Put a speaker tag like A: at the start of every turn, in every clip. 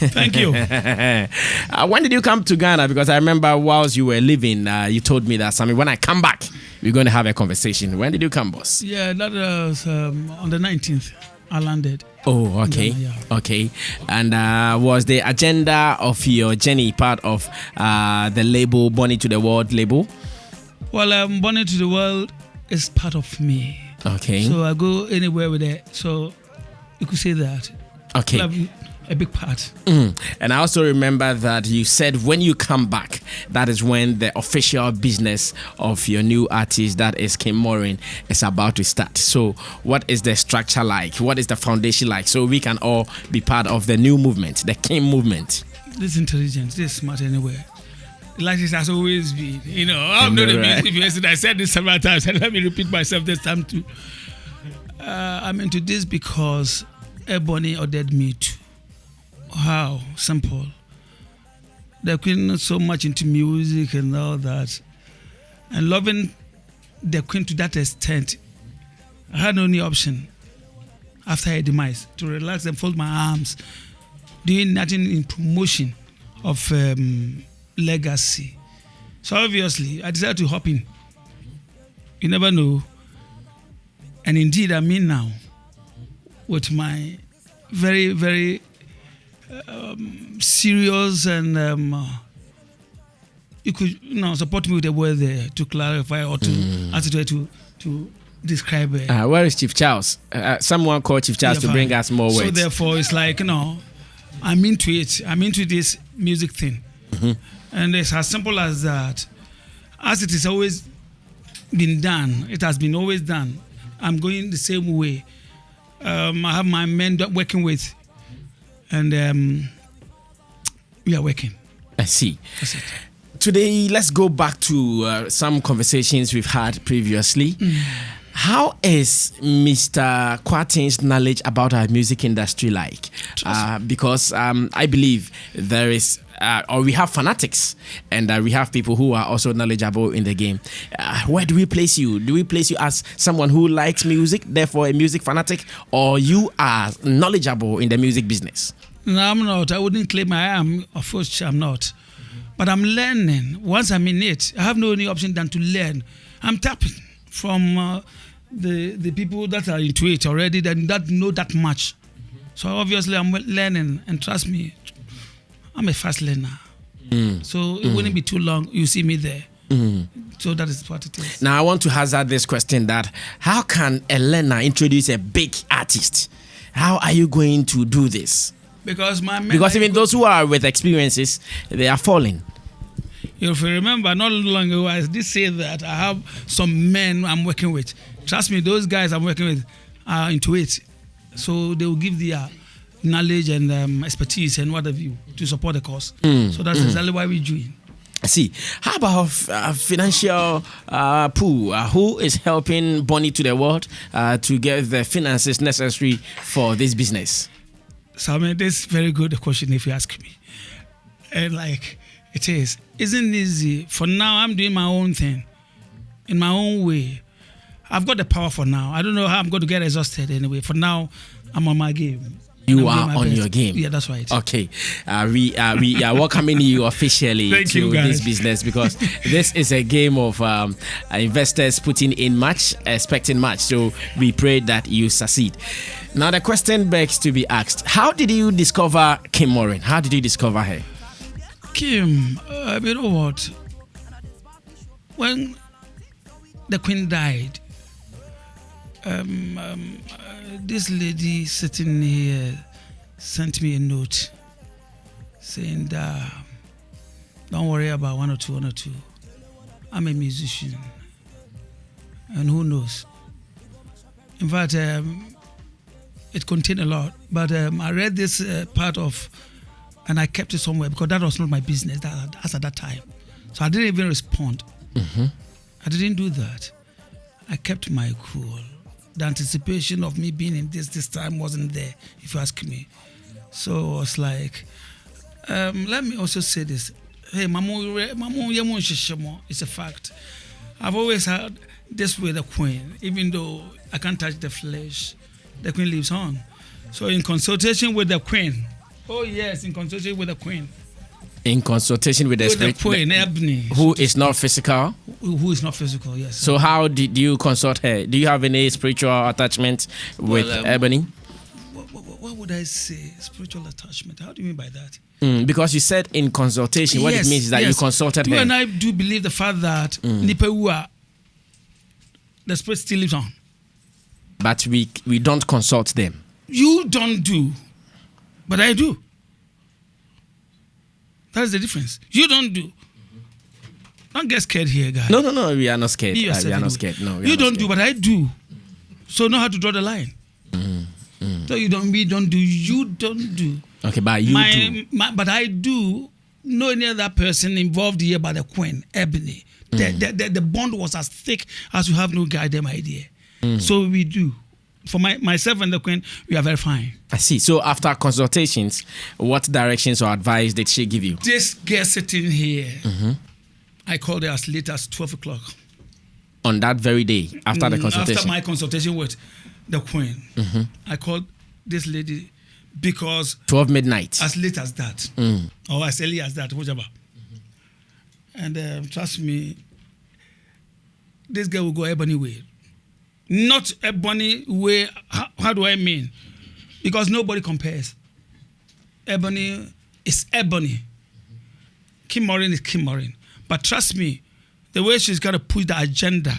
A: Thank you.
B: When did you come to Ghana? Because I remember whilst you were living, you told me that, Sammy, when I come back, we're going to have a conversation. When did you come, boss?
A: Yeah, that was on the 19th. I landed.
B: Oh, okay.
A: Ghana, yeah.
B: Okay. And was the agenda of your journey part of the label, Bonnie to the World label?
A: Well, Bonnie to the World is part of me.
B: Okay.
A: So I go anywhere with it. So you could say that.
B: Okay.
A: A big part.
B: And I also remember that you said when you come back, that is when the official business of your new artist, that is Kim Maureen, is about to start. So what is the structure like? What is the foundation like? So we can all be part of the new movement, the Kim movement.
A: This intelligent, this smart anyway. Like this has always been. You know, I'm not a music person. I said this several times, and let me repeat myself this time too. I'm into this because Ebony ordered me to. How simple. The Queen not so much into music and all that, and loving the Queen to that extent, I had no only option after her demise to relax and fold my arms, doing nothing in promotion of legacy. So obviously, I decided to hop in. You never know, and indeed, I mean now, with my very, very serious and you could support me with a word there to clarify or to ask to describe it.
B: Where is Chief Charles? Someone called Chief Charles to bring us more words.
A: So therefore, it's like I'm into it. I'm into this music thing, and it's as simple as that. As it is always been done, it has been always done. I'm going the same way. I have my men working with. And we are working.
B: I see.
A: That's it.
B: Today, let's go back to some conversations we've had previously. How is Mr. Kwatin's knowledge about our music industry like? Because I believe there is, or we have fanatics, and we have people who are also knowledgeable in the game. Where do we place you? Do we place you as someone who likes music, therefore a music fanatic, or you are knowledgeable in the music business?
A: No, I'm not. I wouldn't claim I am. Of course, I'm not. But I'm learning. Once I'm in it, I have no any option than to learn. I'm tapping from the people that are into it already, that know that much. So obviously, I'm learning, and trust me, I'm a fast learner. So it wouldn't be too long. You see me there. So that is what it is.
B: Now, I want to hazard this question: that how can a learner introduce a big artist? How are you going to do this?
A: Because
B: even those who are with experiences, they are falling.
A: If you remember, not long ago, I did say that I have some men I'm working with. Trust me, those guys I'm working with are into it. So they will give their knowledge and expertise and what have you to support the cause. So that's exactly why we're doing.
B: I see. How about financial pool? Who is helping Bonnie to the World to get the finances necessary for this business?
A: So I mean, this is a very good question if you ask me. And like it is. Isn't easy. For now, I'm doing my own thing in my own way. I've got the power for now. I don't know how I'm going to get exhausted anyway. For now, I'm on my game.
B: You are on your game.
A: Yeah, that's right.
B: Okay. We are welcoming you officially to this business, because this is a game of investors putting in much, expecting much. So we pray that you succeed. Now, the question begs to be asked. How did you discover Kim Maureen? How did you discover her?
A: Kim, you know what? When the Queen died, this lady sitting here sent me a note saying that don't worry about one or two. I'm a musician, and who knows? In fact, it contained a lot, but I read this part of, and I kept it somewhere because that was not my business as at that time. So I didn't even respond. I didn't do that. I kept my cool. The anticipation of me being in this time wasn't there, if you ask me. So I was like, let me also say this. Hey, it's a fact. I've always had this with the Queen, even though I can't touch the flesh, the Queen lives on. So in consultation with the Queen, Oh yes, in consultation with the Queen.
B: In consultation with the spirit,
A: the Queen, Ebony,
B: who is not physical.
A: Who is not physical? Yes.
B: So how did you consult her? Do you have any spiritual attachment with Ebony?
A: What would I say? Spiritual attachment. How do you mean by that?
B: Because you said in consultation. What it means is that you consulted her.
A: You and I do believe the fact that Nipeua, the spirit still lives on.
B: But we don't consult them.
A: You don't do, but I do. That's the difference. You don't do. Don't get scared here, guys.
B: No, we are not scared. We are not scared. No,
A: you don't do, but I do. So know how to draw the line. So you don't, we don't do, you don't do.
B: Okay, but you do.
A: But I do. No any other person involved here but the Queen, Ebony. The bond was as thick as you have no goddamn idea. So we do. For myself and the Queen, we are very fine.
B: I see. So after consultations, what directions or advice did she give you?
A: This girl sitting here, I called her as late as 12 o'clock.
B: On that very day, after the consultation?
A: After my consultation with the Queen, I called this lady because
B: 12 midnight.
A: As late as that, or as early as that, whichever. And trust me, this girl will go Ebony way. Not Ebony way. How do I mean? Because nobody compares. Ebony is Ebony. Kim Maureen is Kim Maureen. But trust me, the way she's going to push the agenda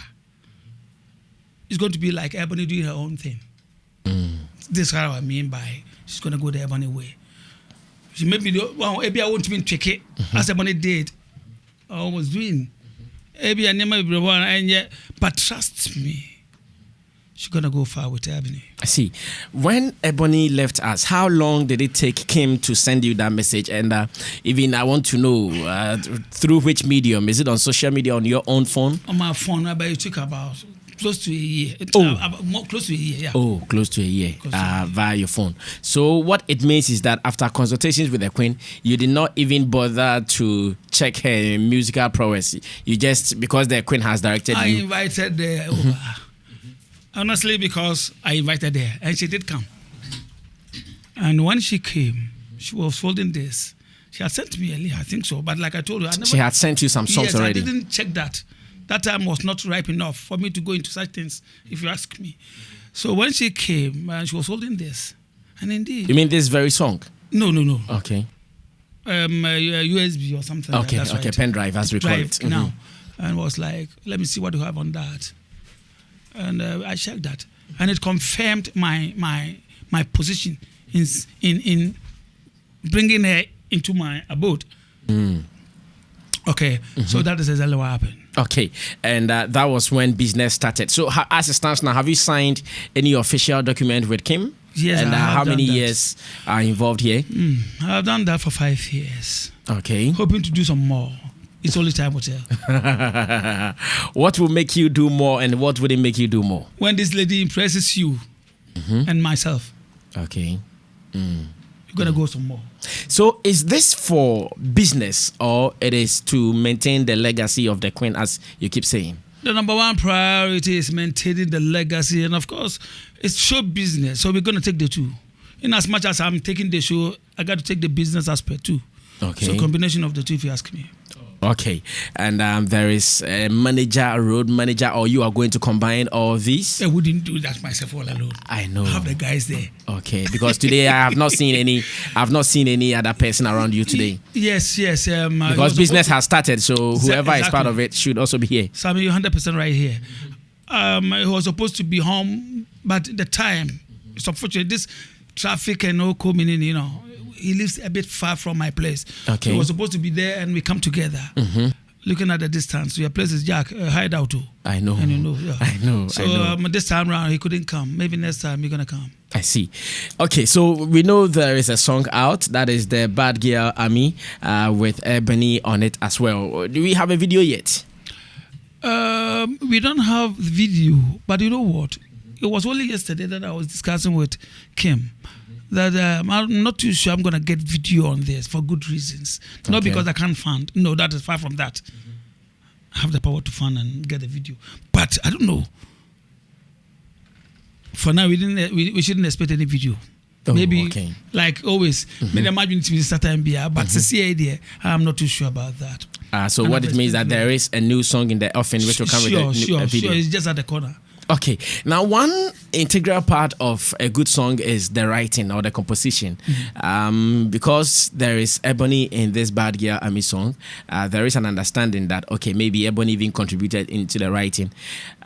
A: is going to be like Ebony doing her own thing. This is what I mean by she's going to go the Ebony way. She may be maybe I won't mean trick it as Ebony did. I was doing. Maybe I never be and yet, but trust me, she's going to go far with Ebony.
B: I see. When Ebony left us, how long did it take Kim to send you that message? And even I want to know through which medium? Is it on social media, on your own phone?
A: On my phone, but it took about close to a year. Close to a year, yeah.
B: Oh, close to a year via your phone. So what it means is that after consultations with the Queen, you did not even bother to check her musical prowess. You just, because the Queen has directed you.
A: I invited her over. Honestly, because I invited her and she did come. And when she came, she was holding this. She had sent me earlier, I think so. But like I told you,
B: she had sent you some songs already.
A: I didn't check that. That time was not ripe enough for me to go into such things, if you ask me. So when she came, she was holding this. And indeed.
B: You mean this very song?
A: No.
B: Okay.
A: USB or something.
B: Okay,
A: that's
B: okay,
A: right.
B: pen drive, as we call it.
A: Now. And was like, let me see what you have on that. And I checked that. And it confirmed my position in bringing her into my abode. Okay, so that is exactly what happened.
B: Okay, and that was when business started. So as it stands now, have you signed any official document with Kim?
A: Yes,
B: and
A: I have
B: how many
A: done
B: years are involved here?
A: I've done that for 5 years.
B: Okay.
A: Hoping to do some more. It's only time will tell.
B: What will make you do more and what wouldn't make you do more?
A: When this lady impresses you and myself.
B: Okay.
A: You're going to go some more.
B: So is this for business or it is to maintain the legacy of the Queen, as you keep saying?
A: The number one priority is maintaining the legacy. And of course, it's show business. So we're going to take the two. In as much as I'm taking the show, I got to take the business aspect too.
B: Okay.
A: So combination of the two, if you ask me.
B: Okay. And there is a manager, a road manager, or you are going to combine all of these?
A: I wouldn't do that myself all alone.
B: I know.
A: I have the guys there.
B: Okay. Because today I have not seen any other person around you today.
A: Yes.
B: Because business has started, so whoever is part of it should also be here.
A: Sammy, you're 100% right here. He was supposed to be home, but the time, it's unfortunate. This traffic and all coming in, he lives a bit far from my place.
B: Okay.
A: So he was supposed to be there and we come together. Looking at the distance. Your place is Jack, hideout too.
B: I know.
A: And yeah.
B: I know.
A: So this time around, he couldn't come. Maybe next time he's going to come.
B: I see. Okay, so we know there is a song out. That is the Bad Girl Army with Ebony on it as well. Do we have a video yet?
A: We don't have video. But you know what? It was only yesterday that I was discussing with Kim that I'm not too sure I'm going to get video on this for good reasons. Not because I can't fund. No, that is far from that. I have the power to fund and get a video. But I don't know. For now, we shouldn't expect any video. Maybe
B: okay.
A: like always, maybe imagine to be certain beer, but to see idea, I'm not too sure about that.
B: So what it means that there is a new song in the offing which will come with a video.
A: Sure, it's just at the corner.
B: Okay. Now, one integral part of a good song is the writing or the composition. Because there is Ebony in this Bad Girl Army song, there is an understanding that, okay, maybe Ebony even contributed into the writing.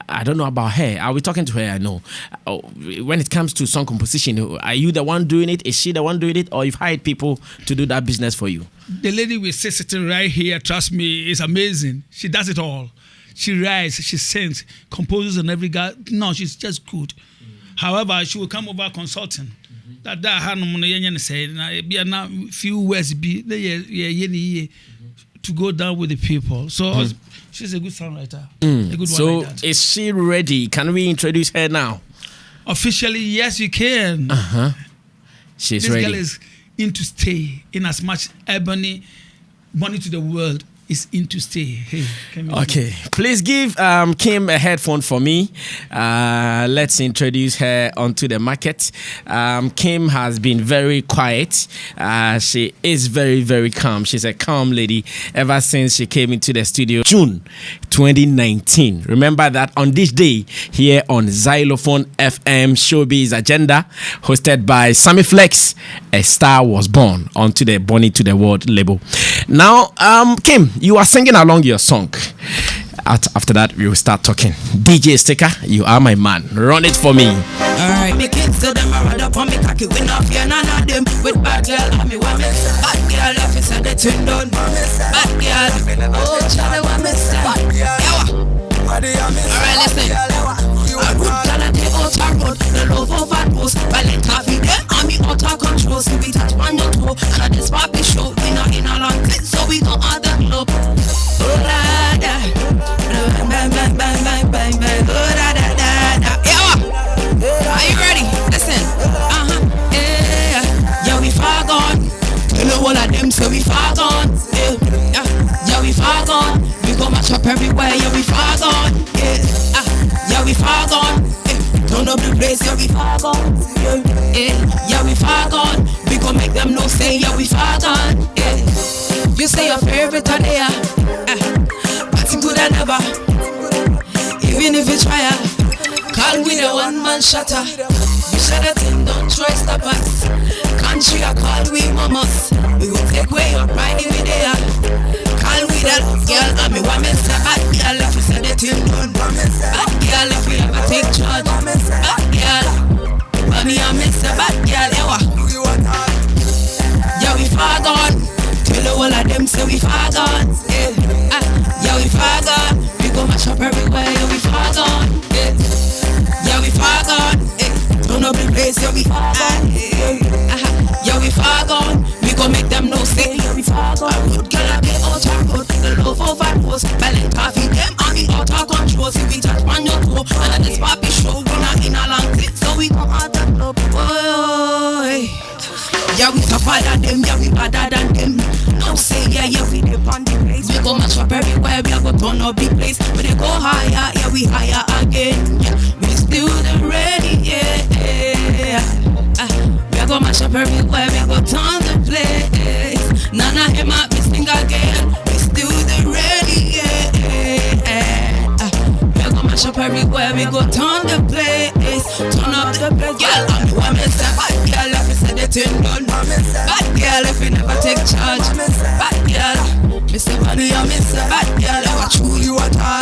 B: I don't know about her. Are we talking to her? I know. When it comes to song composition, are you the one doing it? Is she the one doing it? Or you've hired people to do that business for you?
A: The lady we sit sitting right here, trust me, is amazing. She does it all. She writes, she sings, composes on every guy. No, she's just good. However, she will come over consulting. That say few words be to go down with the people. So she's a good songwriter. A good
B: so
A: one like that.
B: Is she ready? Can we introduce her now?
A: Officially, yes, you can.
B: She's
A: this
B: ready.
A: This girl is in to stay, in as much Ebony, Money to the World, is in to stay. Hey,
B: okay, please give Kim a headphone for me. Let's introduce her onto the market. Kim has been very quiet. She is very, very calm. She's a calm lady ever since she came into the studio June 2019. Remember that on this day here on Xylophone FM Showbiz Agenda, hosted by Sammy Flex, a star was born onto the Bonnie to the World label. Now, Kim, you are singing along your song. After that, we will start talking. DJ Sticker, you are my man. Run it for me.
C: Alright, me kids to them, I run up on me cocky. We not fear none of them. With bad girl, I'm me want me. Bad girl, if it's a the tune done. Bad girl, oh, Charlie, want me. Bad girl, alright, listen. I would tell her they out our road. The love of our post. Violent coffee, them on me out our control. So we touch on your toe. And at this party show, we not in a long time. So we go on the club. Oh, la, da. Bang, bang, bang, bang, bang, bang. Oh, da, da, da, da. Yeah. Are you ready? Listen. Yeah. Yeah, we far gone. You know all of them say we far gone. Yeah. Yeah, we far gone. We go match up everywhere. Yeah, we far gone. Yeah. Yeah, we far gone. Turn up the place. Yeah, we far gone. Yeah, we far gone. We go make them know say yeah, we far gone. Yeah. You say your favorite are there. But it's good and never. Even if you try, call we the one man shutter. We shut it in, don't try stop us. Country I call we mamas. We will take away your pride if we there. Call we that girl and me want me say bad girl if you say the thing done. Bad girl if we ever take charge. Bad girl, mommy and me say bad girl, yeah we far gone. Tell the whole of them say we far gone. Yeah we far gone. We go mash up everywhere. Yeah we far gone. Yeah we far gone. Turn up the place. Yeah we far gone. Yeah we far gone. We go make them know say yeah we far gone. I would get a bit out our road. The love of our post. Violent coffee them on me out our control. See we touch on your toe. And at this party show we not in a long time. So we go out and up. Yeah, we tougher than them, yeah, we badder than them. No say, yeah, we dip on the place. We go match up everywhere, we go turn up the place. We they go higher, yeah, we higher again. Yeah, we still the ready, yeah. We go match up everywhere, we go turn the place. None of him up, we sing again. We still the ready, yeah. We go match up everywhere, we go turn the place. Turn up the place, girl, I'm the one say bad girl, if you say the thing done. Bad girl, if you never take charge. Bad girl, Mr. Money, I miss a bad girl, I watch who you at all.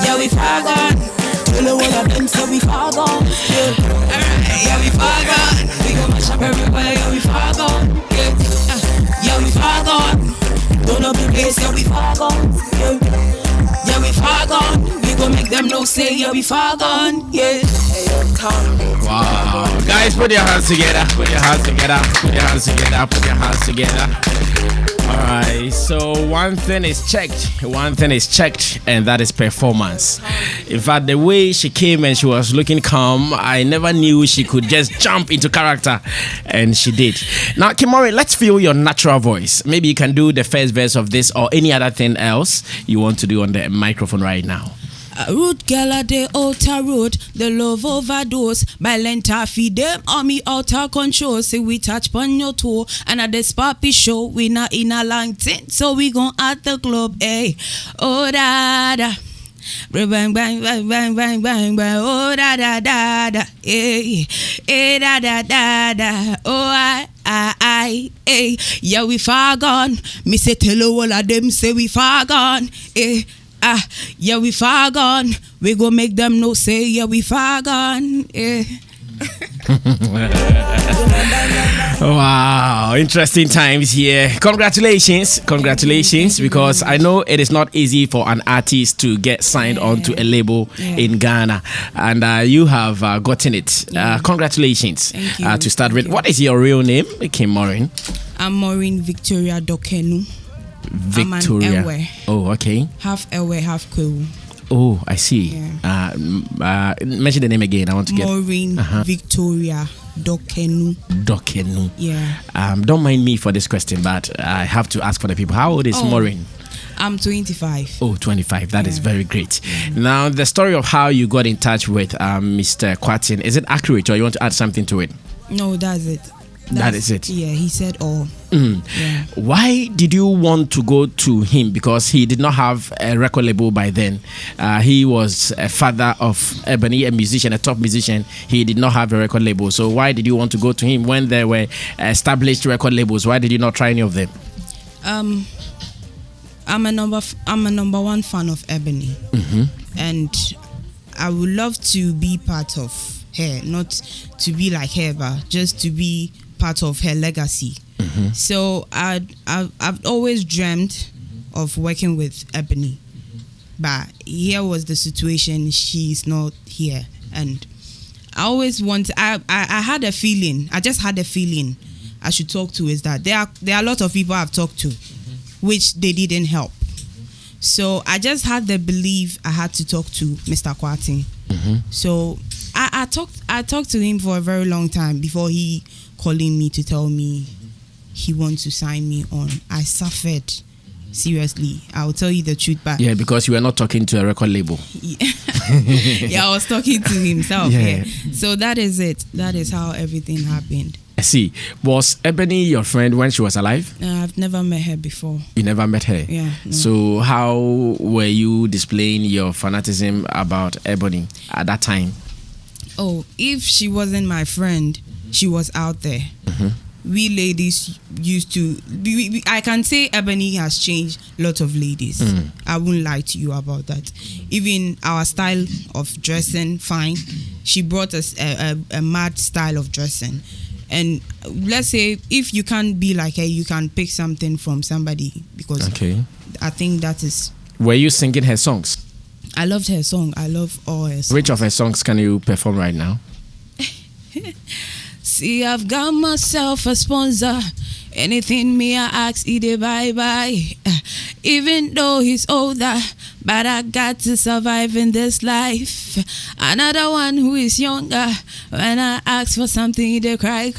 C: Yeah, we far gone. Tell the one of them say we far gone. Yeah, we far gone. We go mash up everywhere, yeah, we far gone. Yeah, we far gone. Don't know the place, yeah, we far gone. Yeah, we far gone. We go make them know say yeah, we far gone. Yeah.
B: Wow. Guys, put your hands together. Put your hands together. Put your hands together. Put your hands together. Alright, so one thing is checked, and that is performance. In fact, the way she came and she was looking calm, I never knew she could just jump into character, and she did. Now, Kim Maureen, let's feel your natural voice. Maybe you can do the first verse of this or any other thing else you want to do on the microphone right now.
C: A root girl at the outer road, the love overdose. By lenta feed them on me outer control. Say we touch pon your toe, and at this poppy show, we not in a long tent, so we gon' at the club, eh? Oh da da. Bang bang bang bang bang bang bang. Oh da da da da. Eh eh da da da da. Oh I eh. Yeah we far gone. Me say tell all of them say we far gone. Eh yeah we far gone. We go make them know say yeah we far gone. Eh.
B: Wow, interesting times here. Congratulations, because I know it is not easy for an artist to get signed onto a label in Ghana, and you have gotten it. Congratulations.
C: Thank you.
B: To start with, what is your real name, Kim Maureen?
C: I'm Maureen Victoria Dokenu.
B: Victoria.
C: I'm an Ewe.
B: Oh, okay.
C: Half Ewe, half Kwewu.
B: Oh, I see.
C: Yeah.
B: Mention the name again. I want to get
C: Maureen Victoria Dokenu.
B: Dokenu.
C: Yeah.
B: Don't mind me for this question, but I have to ask for the people. How old is Maureen?
C: I'm 25.
B: Oh, 25. That is very great. Now, the story of how you got in touch with Mr. Kwatin, is it accurate, or you want to add something to it?
C: No, that's it.
B: That is it.
C: Yeah, he said all.
B: Yeah. Why did you want to go to him? Because he did not have a record label by then. He was a father of Ebony, a musician, a top musician. He did not have a record label. So why did you want to go to him when there were established record labels? Why did you not try any of them?
C: I'm a number one fan of Ebony, and I would love to be part of her, not to be like her, but just to be part of her legacy. So I've always dreamt of working with Ebony, but here was the situation. She's not here, and I always I had a feeling. I just had a feeling I should talk to. Is that there are a lot of people I've talked to, which they didn't help. So I just had the belief I had to talk to Mr. Kwatin. So I talked to him for a very long time before he calling me to tell me he wants to sign me on. I suffered. Seriously, I will tell you the truth. But
B: yeah, because you were not talking to a record label.
C: Yeah, I was talking to himself.
B: Yeah.
C: So that is it. That is how everything happened.
B: I see. Was Ebony your friend when she was alive?
C: I've never met her before.
B: You never met her?
C: Yeah. No.
B: So how were you displaying your fanaticism about Ebony at that time?
C: Oh, if she wasn't my friend, she was out there. We ladies used to... I can say Ebony has changed a lot of ladies. I won't lie to you about that. Even our style of dressing, fine. She brought us a mad style of dressing. And let's say if you can't be like her, you can pick something from somebody, because I think that is...
B: Were you singing her songs?
C: I loved her song. I love all her songs.
B: Which of her songs can you perform right now?
C: See, I've got myself a sponsor. Anything me I ask, he dey bye. Even though he's older, but I got to survive in this life. Another one who is younger, when I ask for something, they cry.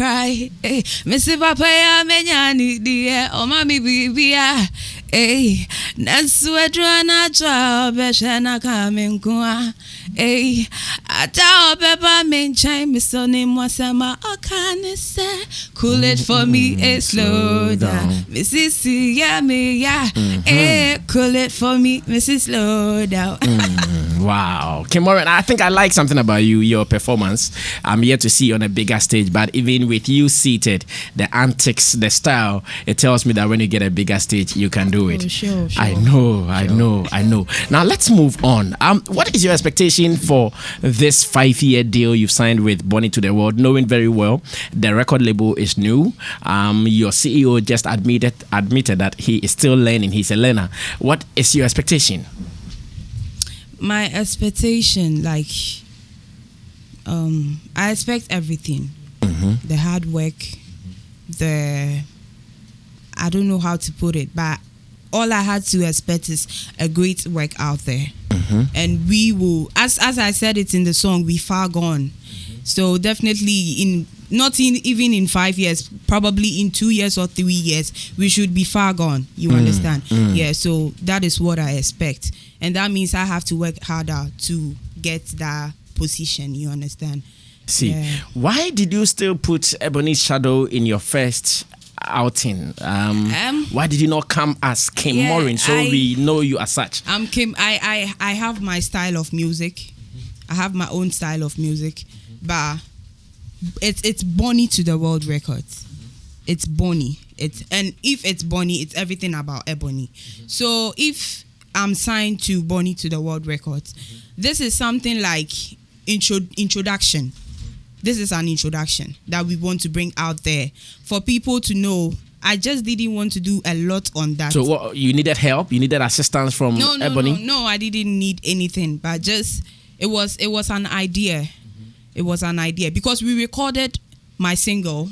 C: Hey, Missy Papa ya menyani diye, oh mami bibi ya. Hey, naswedra na chwa beshana kamenkua. Hey, ata obeba menchai misoni mwasema okanese. Cool it for me, slow down. Missy see ya me ya. Hey, cool it for me, Missy slow down.
B: Wow. Kim Maureen, I think I like something about you, your performance. I'm here to see you on a bigger stage, but even with you seated, the antics, the style, it tells me that when you get a bigger stage, you can do it.
C: Oh, sure.
B: I know. Now let's move on. What is your expectation for this 5-year deal you've signed with Bonnie to the World, knowing very well the record label is new? Your CEO just admitted that he is still learning. He's a learner. What is your expectation?
C: My expectation, I expect everything. The hard work, I don't know how to put it, but all I had to expect is a great work out there. And we will, as I said it in the song, we far gone. So definitely not even in 5 years, probably in 2 years or 3 years, we should be far gone. You understand? Yeah, so that is what I expect. And that means I have to work harder to get that position. You understand?
B: See, why did you still put Ebony's shadow in your first outing? Why did you not come as Kim Maureen so we know you as such?
C: I'm Kim. I have my style of music. I have my own style of music, but it's Bonnie to the World Records. It's Bonnie. And if it's Bonnie, it's everything about Ebony. So if I'm signed to Bonnie to the World Records, this is something like introduction. This is an introduction that we want to bring out there for people to know. I just didn't want to do a lot on that.
B: So what, you needed help? You needed assistance from Ebony?
C: No, I didn't need anything, but just it was an idea. It was an idea because we recorded my single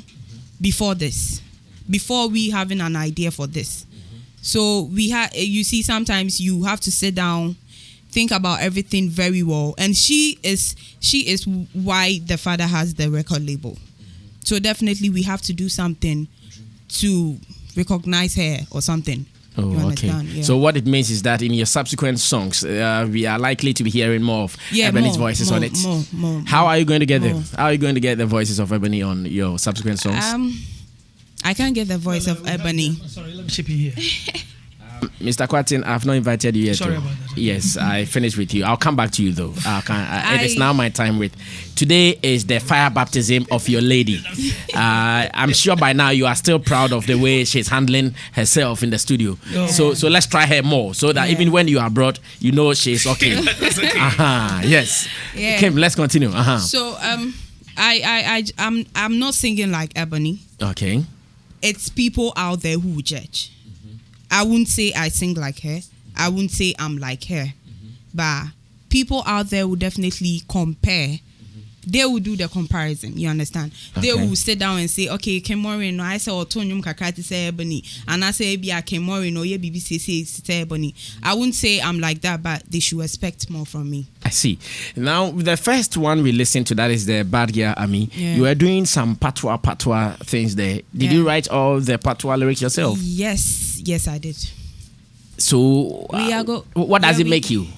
C: before this, before we having an idea for this. So we had, you see, sometimes you have to sit down, think about everything very well, and she is why the father has the record label. So definitely we have to do something to recognize her or something.
B: Oh, okay. Yeah. So what it means is that in your subsequent songs, we are likely to be hearing more of Ebony's voices on it.
C: More.
B: How are you going to get them? How are you going to get the voices of Ebony on your subsequent songs?
C: I can't get the voice of Ebony.
A: Sorry, let me chip in here.
B: Mr. Kwatin, I've not invited you yet.
A: Sorry about that.
B: Yes, I finished with you. I'll come back to you though. It is now my time with. Today is the fire baptism of your lady. I'm sure by now you are still proud of the way she's handling herself in the studio.
A: Yeah.
B: So let's try her more so that even when you are abroad, you know she's okay. Yes.
C: Yeah.
B: Kim, let's continue.
C: So I'm not singing like Ebony.
B: Okay.
C: It's people out there who judge. I wouldn't say I sing like her. I wouldn't say I'm like her. But people out there will definitely compare. They will do the comparison. You understand?
B: Okay.
C: They will sit down and say, okay, Kim Maureen, no, I say Otonium Kakati say Ebony. And I say, yeah, Kim Maureen, no, yeah, BBC say Ebony. I wouldn't say I'm like that, but they should expect more from me.
B: I see. Now, the first one we listened to, that is the Bad Girl Army.
C: Yeah.
B: You were doing some patois things there. Did you write all the patois lyrics yourself?
C: Yes, I did.
B: So, what does it make you?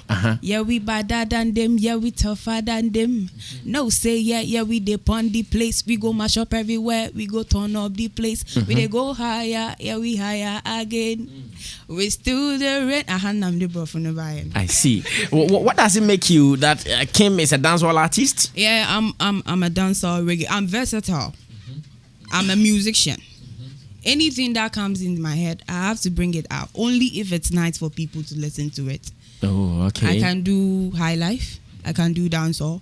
C: Yeah, we badder than them. Yeah, we tougher than them. No, say, yeah, we dip on the place. We go mash up everywhere. We go turn up the place. We they go higher. Yeah, we higher again. We still the rent. I'm the bro from the Bayern.
B: I see. What does it make you that Kim is a dancehall artist?
C: Yeah, I'm a dancer reggae. I'm versatile. I'm a musician. Anything that comes in my head, I have to bring it out. Only if it's nice for people to listen to it.
B: Oh, okay.
C: I can do high life. I can do dancehall.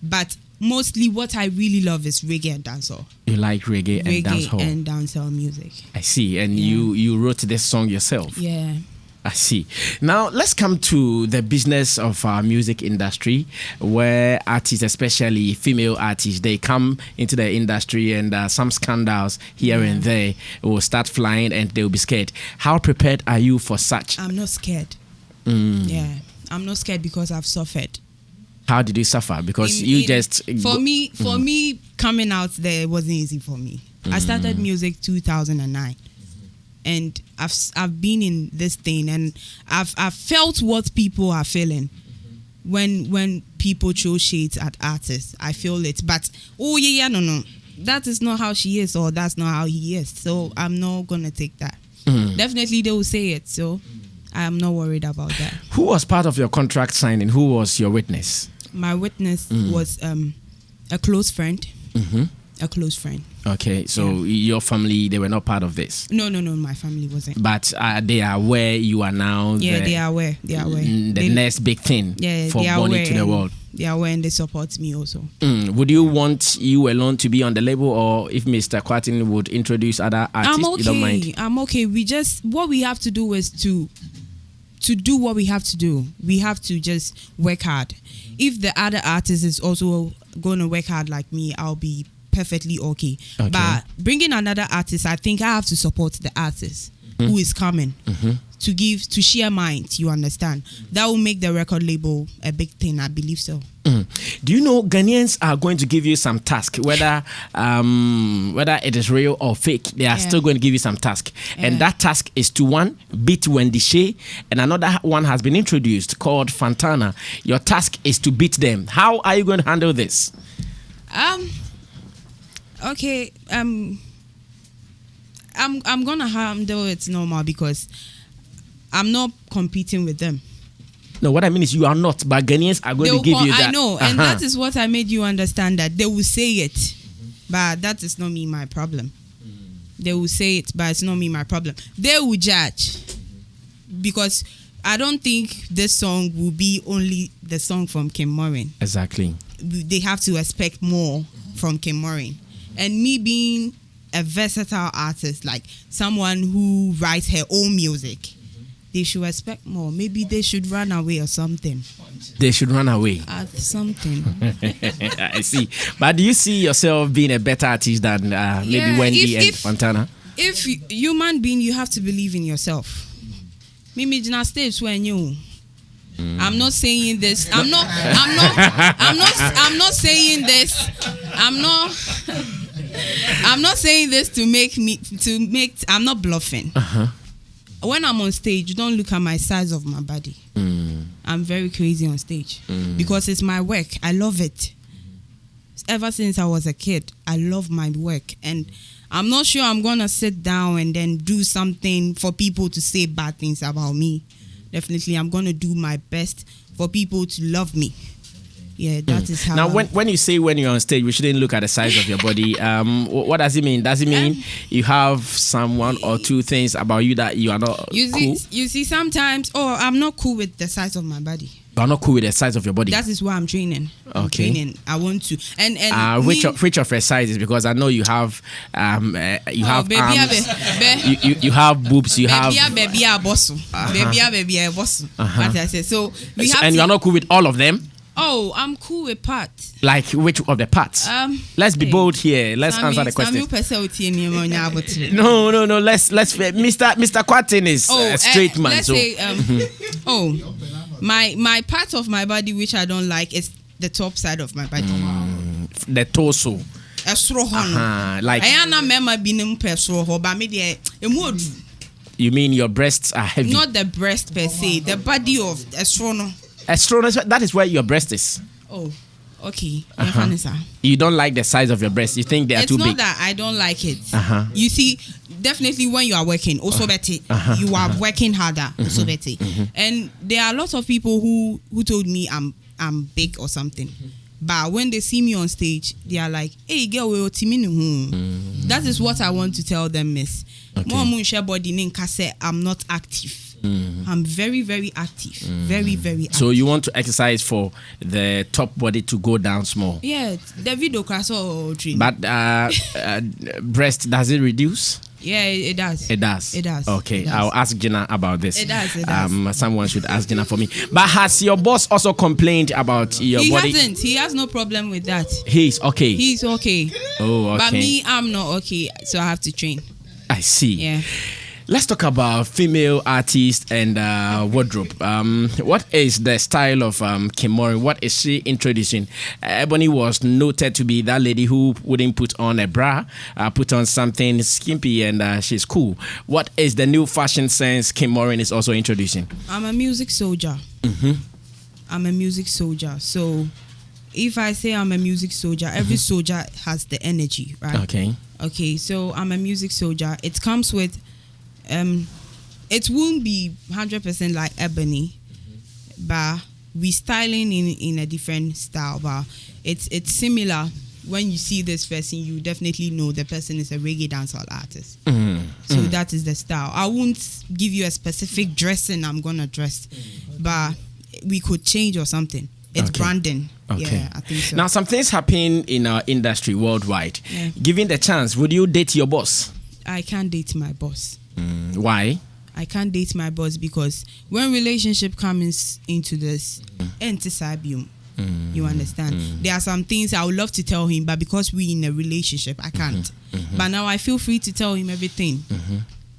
C: But mostly what I really love is reggae and dancehall.
B: You like reggae and dancehall?
C: Reggae and dancehall music.
B: I see. And you wrote this song yourself?
C: Yeah.
B: I see. Now, let's come to the business of our music industry, where artists, especially female artists, they come into the industry and some scandals here and there will start flying and they'll be scared. How prepared are you for such?
C: I'm not scared. Yeah. I'm not scared because I've suffered.
B: How did you suffer? Because For me, coming out there wasn't easy for me. I started music 2009. And I've been in this thing, and I've felt what people are feeling when people throw shades at artists. I feel it, but no, that is not how she is, or that's not how he is. So I'm not gonna take that. Definitely, they will say it. So I'm not worried about that. Who was part of your contract signing? Who was your witness?
C: My witness was a close friend. A close friend.
B: Okay, so your family, they were not part of this?
C: No, my family wasn't.
B: But they are aware you are now
C: they are aware.
B: The next big thing for Bonnie to the World.
C: They are aware and they support me also.
B: Would you want you alone to be on the label, or if Mr. Kwatin would introduce other artists?
C: I'm okay.
B: You don't mind?
C: I'm okay. What we have to do is to do what we have to do. We have to just work hard. If the other artist is also going to work hard like me, I'll be perfectly okay. But bringing another artist, I think I have to support the artist who is coming to share minds. You understand? That will make the record label a big thing. I believe so.
B: Do you know Ghanaians are going to give you some task, whether it is real or fake? They are still going to give you some task, and that task is to one beat Wendy Shea, and another one has been introduced called Fantana. Your task is to beat them. How are you going to handle this?
C: Okay. I'm gonna handle it normal because I'm not competing with them.
B: No, what I mean is you are not, but Ghanaians are going to give you that.
C: I know, and that is what I made you understand, that they will say it, but that is not me my problem. They will say it, but it's not me my problem. They will judge, because I don't think this song will be only the song from Kim Maureen.
B: Exactly.
C: They have to expect more from Kim Maureen. And me being a versatile artist, like someone who writes her own music, they should expect more. Maybe they should run away or something.
B: They should run away.
C: At something.
B: I see. But do you see yourself being a better artist than maybe Wendy and Fontana?
C: If human being, you have to believe in yourself. Mimi Jina stage when you. I'm not saying this. I'm not saying this. I'm not saying this to make. I'm not bluffing. When I'm on stage, you don't look at my size of my body. I'm very crazy on stage because it's my work. I love it. Ever since I was a kid, I love my work, and I'm not sure I'm gonna sit down and then do something for people to say bad things about me. Definitely, I'm gonna do my best for people to love me. Yeah, that is how. Now,
B: when you say when you're on stage, we shouldn't look at the size of your body. What does it mean? Does it mean you have some one or two things about you that you are not cool?
C: You see, sometimes, I'm not cool with the size of my body.
B: You are not cool with the size of your body.
C: That is why I'm training.
B: Okay.
C: I want to. And
B: which of your sizes? Because I know you have arms. You have boobs. You have
C: baby boss. Baby boss. What I said. So we have.
B: And you are not cool with all of them.
C: Oh, I'm cool with parts.
B: Like which of the parts? Let's be bold here. Let's answer the question. No. Let's Mr. Kwatin is a straight man.
C: Let's say my part of my body which I don't like is the top side of my body.
B: The torso.
C: Like I am member being but
B: you mean your breasts are heavy?
C: Not the breast per se, the body of astronaut.
B: That is where your breast is.
C: Oh, okay.
B: You don't like the size of your breast. You think they are too big.
C: It's not that I don't like it. You see, definitely when you are working, also better. You are working harder, also better. And there are a lot of people who told me I'm big or something. But when they see me on stage, they are like, "Hey, girl, that is what I want to tell them, miss. I'm not active. I'm very, very active. Very, very active.
B: So you want to exercise for the top body to go down small?
C: Yeah, the video class or dream.
B: But breast, does it reduce?
C: Yeah, it does.
B: It does. Okay, I'll ask Gina about this.
C: It does.
B: Someone should ask Gina for me. But has your boss also complained about your body?
C: He hasn't. He has no problem with that.
B: He's okay.
C: He's okay.
B: Oh, okay.
C: But me, I'm not okay. So I have to train.
B: I see.
C: Yeah.
B: Let's talk about female artists and wardrobe. What is the style of Kim Maureen? What is she introducing? Ebony was noted to be that lady who wouldn't put on a bra, put on something skimpy, and she's cool. What is the new fashion sense Kim Maureen is also introducing?
C: I'm a music soldier. I'm a music soldier. So if I say I'm a music soldier, every soldier has the energy, right? Okay, so I'm a music soldier. It comes with... it won't be 100% like Ebony, but we styling in a different style. But it's similar. When you see this person, you definitely know the person is a reggae dancehall artist. So that is the style. I won't give you a specific dressing I'm gonna dress, but we could change or something. It's branding.
B: Okay.
C: Yeah, I think so.
B: Now, some things happen in our industry worldwide.
C: Yeah.
B: Given the chance, would you date your boss?
C: I can't date my boss.
B: Why?
C: I can't date my boss because when relationship comes into this, you understand? There are some things I would love to tell him, but because we're in a relationship, I can't. But now I feel free to tell him everything.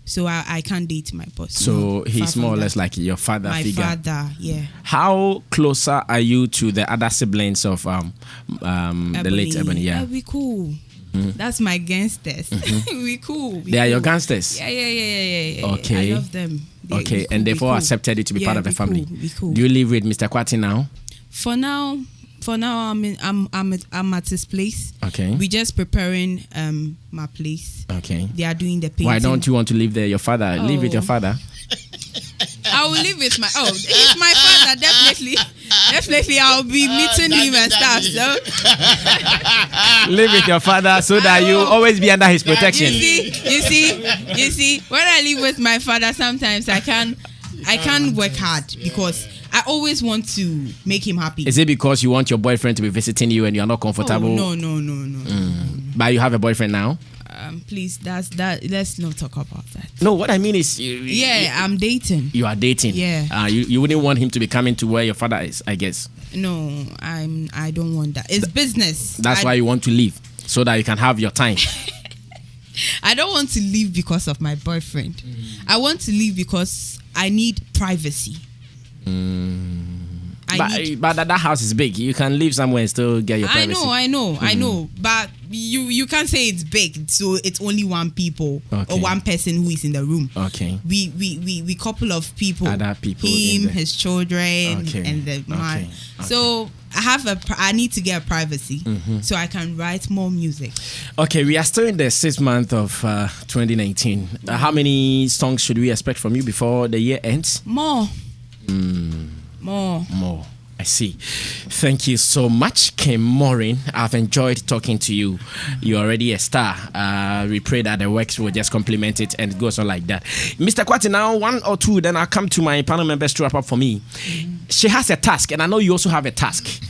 C: So I can't date my boss.
B: So
C: no,
B: he's more or less like your father
C: my
B: figure.
C: My father, yeah.
B: How closer are you to the other siblings of the late Ebony? Yeah,
C: we cool. That's my gangsters. We cool.
B: They are your gangsters?
C: Yeah.
B: Okay.
C: I love them.
B: Okay, and therefore accepted you to be part of the family. Cool. Do you live with Mr. Kwati now?
C: For now, I'm at his place.
B: Okay.
C: We just preparing my place.
B: Okay.
C: They are doing the painting.
B: Why don't you want to live there? Your father, live with your father.
C: I will live with he's my father, definitely. Definitely, I'll be meeting him and stuff. So
B: live with your father so that you always be under his protection.
C: You see. When I live with my father, sometimes I can't work hard because I always want to make him happy.
B: Is it because you want your boyfriend to be visiting you and you're not comfortable?
C: No.
B: But you have a boyfriend now?
C: Please, that's that. Let's not talk about that.
B: No, what I mean is,
C: I'm dating.
B: You are dating.
C: Yeah.
B: You wouldn't want him to be coming to where your father is, I guess.
C: No, I don't want that. It's business.
B: That's why you want to leave so that you can have your time.
C: I don't want to leave because of my boyfriend. I want to leave because I need privacy.
B: But that house is big. You can live somewhere and still get your privacy.
C: I know. But you can't say it's big, so it's only one people or one person who is in the room.
B: Okay.
C: We couple of people.
B: Other people.
C: Him, his children, and the man. Okay. So I need to get privacy so I can write more music. Okay,
B: we are still in the 6th month of 2019. How many songs should we expect from you before the year ends?
C: More.
B: I see. Thank you so much, Kim Maureen. I've enjoyed talking to you. You're already a star. We pray that the works will just complement it and it goes on like that. Mr. Kwati, now 1 or 2, then I'll come to my panel members to wrap up for me. She has a task, and I know you also have a task.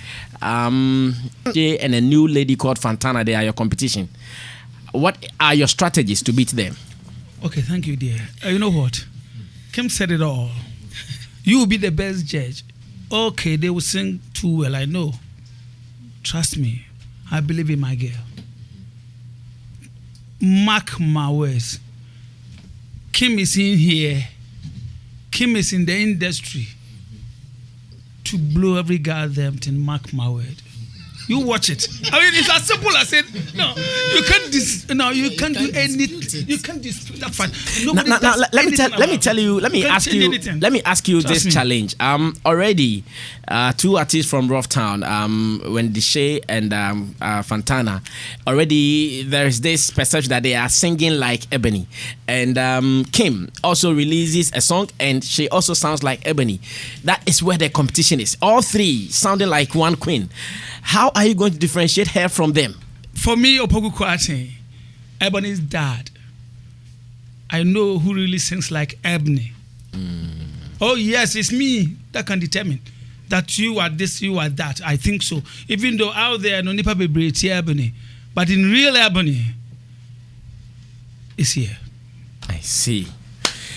B: And a new lady called Fantana, they are your competition. What are your strategies to beat them?
A: Okay, thank you, dear. You know what? Kim said it all. You will be the best judge. Okay, they will sing too well, I know. Trust me, I believe in my girl. Mark my words. Kim is in here. Kim is in the industry to blow every goddamn thing. Mark my word. You watch it. I mean, it's as simple as it. No, you can't. You can't do anything. You can't dispute that fact.
B: Let me ask you this challenge. Already, 2 artists from Rough Town, when Deshay and Fantana, already there is this perception that they are singing like Ebony, and Kim also releases a song, and she also sounds like Ebony. That is where the competition is. All 3 sounding like one queen. How are you going to differentiate her from them?
A: For me, Opoku Kwati, Ebony's dad. I know who really sings like Ebony. Oh yes, it's me that can determine that you are this, you are that. I think so. Even though out there, no nipa be Ebony, but in real Ebony, is here.
B: I see.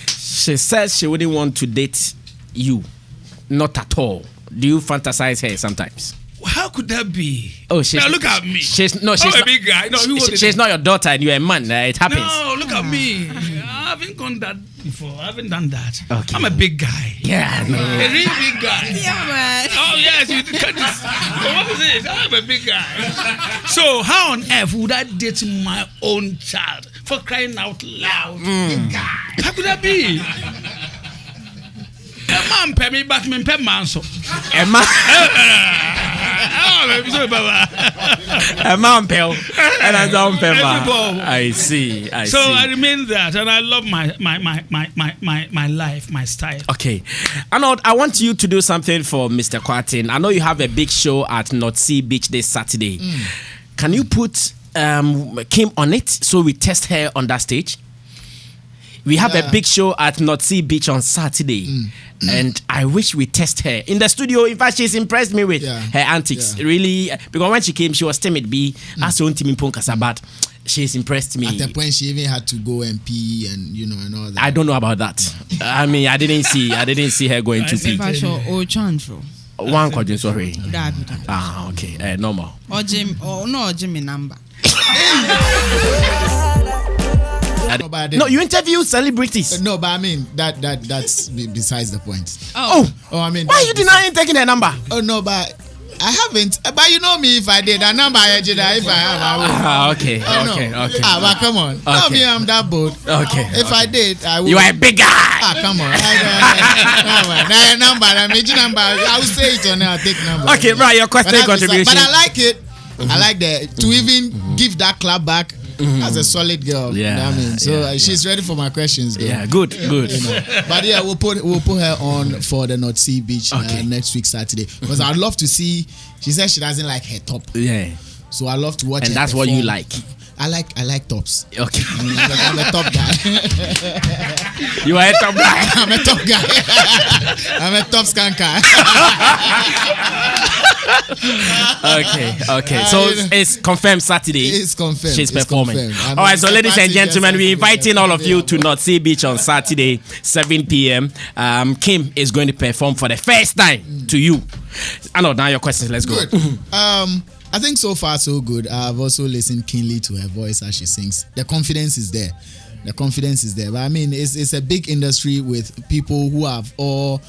B: She says she wouldn't want to date you, not at all. Do you fantasize her sometimes?
A: How could that be?
B: Oh,
A: now look at me.
B: She's
A: I'm a big guy. No,
B: she's not your daughter, and you're a man. It happens.
A: No, look at me. I haven't done that before. I haven't done that.
B: Okay.
A: I'm a big guy.
B: Yeah, no.
A: A really big guy.
C: Yeah, man.
A: Oh yes, you can't. What is it? I'm a big guy. So how on earth would I date my own child for crying out loud? Big guy. How could that be? A man pay me, but me pay man so.
B: A man. A man pay, and I don't pay man. I see.
A: So I remain that, and I love my life, my style.
B: Okay, Arnold, I want you to do something for Mr. Kwati. I know you have a big show at North Sea Beach this Saturday. Can you put Kim on it so we test her on that stage? We have a big show at North Sea Beach on Saturday, and I wish we test her in the studio. In fact, she's impressed me with her antics, really. Because when she came, she was timid. But she's impressed me.
D: At the point, she even had to go and pee, and and all that.
B: I don't know about that. I mean, I didn't see her going to pee. One question, sorry. Okay, normal.
C: Or Jim, no Jimmy number.
B: No, you interview celebrities.
D: No, but I mean that's besides the point.
B: Oh,
D: I mean,
B: why are you denying taking their number?
D: Oh no, but I haven't. But you know me, if I did, that number if I have, I would.
B: Okay.
D: But come on. No, me, I'm that bold.
B: Okay.
D: If I did, I would.
B: You are a big guy.
D: Come on. Number, I will say it on there. I'll take number.
B: Okay, right. Your question contribution.
D: But I like it. I like that to even give that club back. As a solid girl,
B: yeah.
D: I mean, so she's ready for my questions. Though.
B: Yeah, good.
D: You know. But yeah, we'll put her on for the North Sea Beach next week Saturday because I'd love to see. She says she doesn't like her top.
B: Yeah.
D: So I love to watch.
B: And
D: her
B: that's
D: perform.
B: what you like.
D: I like tops.
B: Okay.
D: I'm a top guy.
B: You are a top guy.
D: I'm a top guy. I'm a top skanker.
B: Okay. So it's confirmed Saturday.
D: It's confirmed.
B: She's performing.
D: Confirmed.
B: All right, so ladies and gentlemen, we're inviting all of you to North Sea Beach on Saturday, 7 p.m. Kim is going to perform for the first time to you. I know, now your questions. Let's go.
D: Good. I think so far so good. I've also listened keenly to her voice as she sings. The confidence is there. But I mean, it's a big industry with people who have all,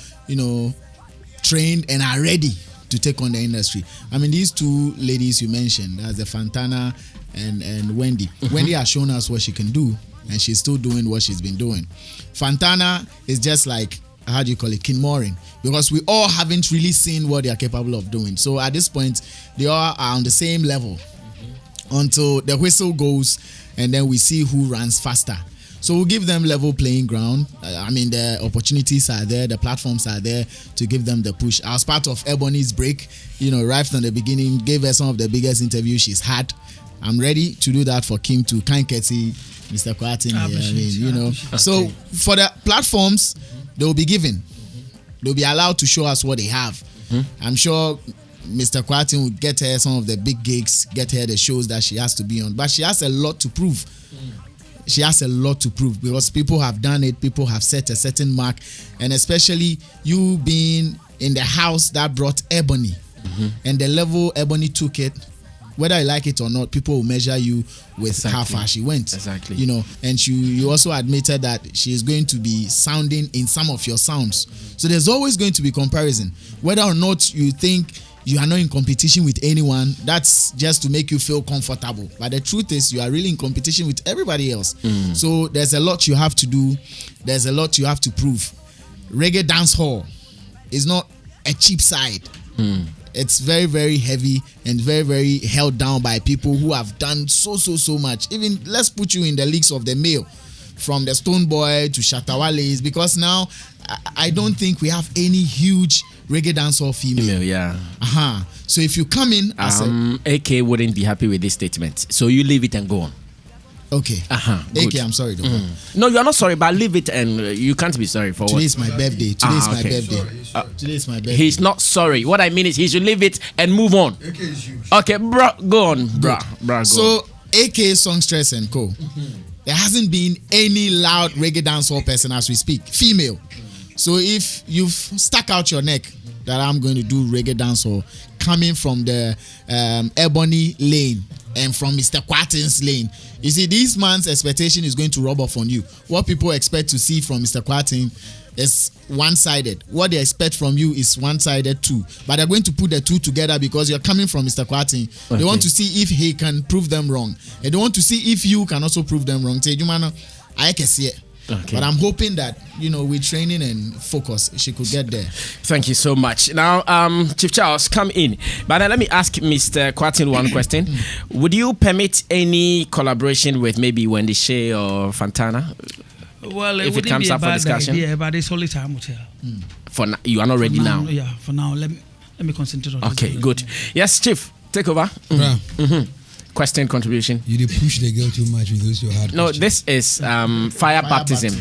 D: trained and are ready to take on the industry. I mean, these two ladies you mentioned, as the Fantana and Wendy. Wendy has shown us what she can do, and she's still doing what she's been doing. Fantana is just like, how do you call it, Kim Maureen, because we all haven't really seen what they are capable of doing. So at this point, they all are on the same level until the whistle goes, and then we see who runs faster. So we'll give them level playing ground. I mean, the opportunities are there, the platforms are there to give them the push. I was part of Ebony's break, right from the beginning, gave her some of the biggest interviews she's had. I'm ready to do that for Kim to Kanketi, Mr. Kwatin. Okay. So for the platforms, they will be given. They'll be allowed to show us what they have. I'm sure Mr. Kwatin will get her some of the big gigs, get her the shows that she has to be on. But she has a lot to prove. She has a lot to prove because people have done it. People have set a certain mark. And especially you being in the house that brought Ebony and the level Ebony took it, whether you like it or not, people will measure you with how far she went.
B: Exactly.
D: And you also admitted that she is going to be sounding in some of your sounds. So there's always going to be comparison. Whether or not you think you are not in competition with anyone, that's just to make you feel comfortable. But the truth is you are really in competition with everybody else. So there's a lot you have to do. There's a lot you have to prove. Reggae dance hall is not a cheap side. It's very, very heavy and very, very held down by people who have done so much. Even let's put you in the leagues of the male, from the Stone Boy to Shatawales, because now I don't think we have any huge reggae dancehall female.
B: Yeah.
D: So if you come in as
B: AK wouldn't be happy with this statement. So you leave it and go on.
D: Okay.
B: Good.
D: AK, I'm sorry.
B: No, you are not sorry, but leave it and you can't be sorry for
D: Today
B: what?
D: is my birthday. Today is my birthday.
B: He's not sorry. What I mean is he should leave it and move on.
E: AK is huge.
B: Okay, bro, go on. Bro, go
D: so,
B: on.
D: AK Songstress and Co. There hasn't been any loud reggae dancehall person as we speak. Female. So if you've stuck out your neck that I'm going to do reggae dancehall coming from the Ebony lane and from Mr. Kwatin's lane, you see, this man's expectation is going to rub off on you. What people expect to see from Mr. Kwatin is one-sided. What they expect from you is one-sided too. But they're going to put the two together because you're coming from Mr. Kwatin. Okay. They want to see if he can prove them wrong. And they want to see if you can also prove them wrong. I can see it. Okay. But I'm hoping that, with training and focus, she could get there.
B: Thank you so much. Now, Chief Charles, come in. But let me ask Mr. Kwatin one question. Would you permit any collaboration with maybe Wendy Shea or Fantana?
A: Well,
B: if it comes up for discussion?
A: Yeah, but it's only time will tell.
B: For now, you are not ready now?
A: Yeah, for now. Let me concentrate on this.
B: Okay, good. Yes, Chief, take over. Question contribution.
E: You did push the girl too much with those your hard.
B: No, this is fire baptism.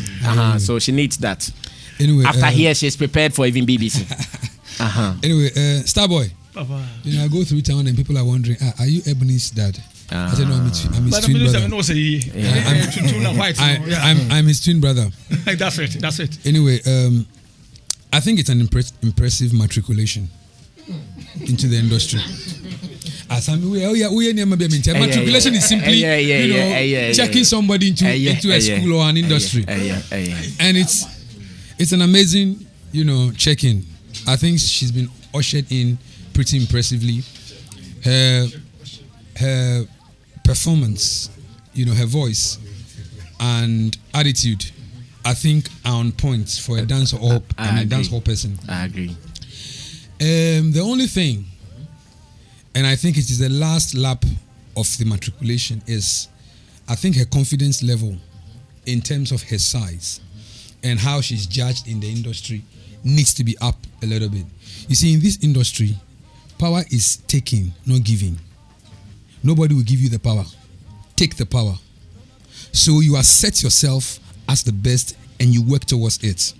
B: So she needs that.
E: Anyway,
B: after here, she's prepared for even BBC.
E: Anyway, Starboy.
A: Papa.
E: I go through town and people are wondering, are you Ebony's dad? I said, no, I'm his twin brother. I'm his twin brother.
A: That's it.
E: Anyway, I think it's an impressive matriculation into the industry. Matriculation is simply checking somebody into a school or an industry. And it's an amazing, check-in. I think she's been ushered in pretty impressively. Her performance, her voice and attitude, I think are on point for a dance hall and a dance hall person.
B: I agree.
E: The only thing, and I think it is the last lap of the matriculation, is I think her confidence level in terms of her size and how she's judged in the industry needs to be up a little bit. You see, in this industry, power is taking, not giving. Nobody will give you the power. Take the power. So you assert yourself as the best and you work towards it.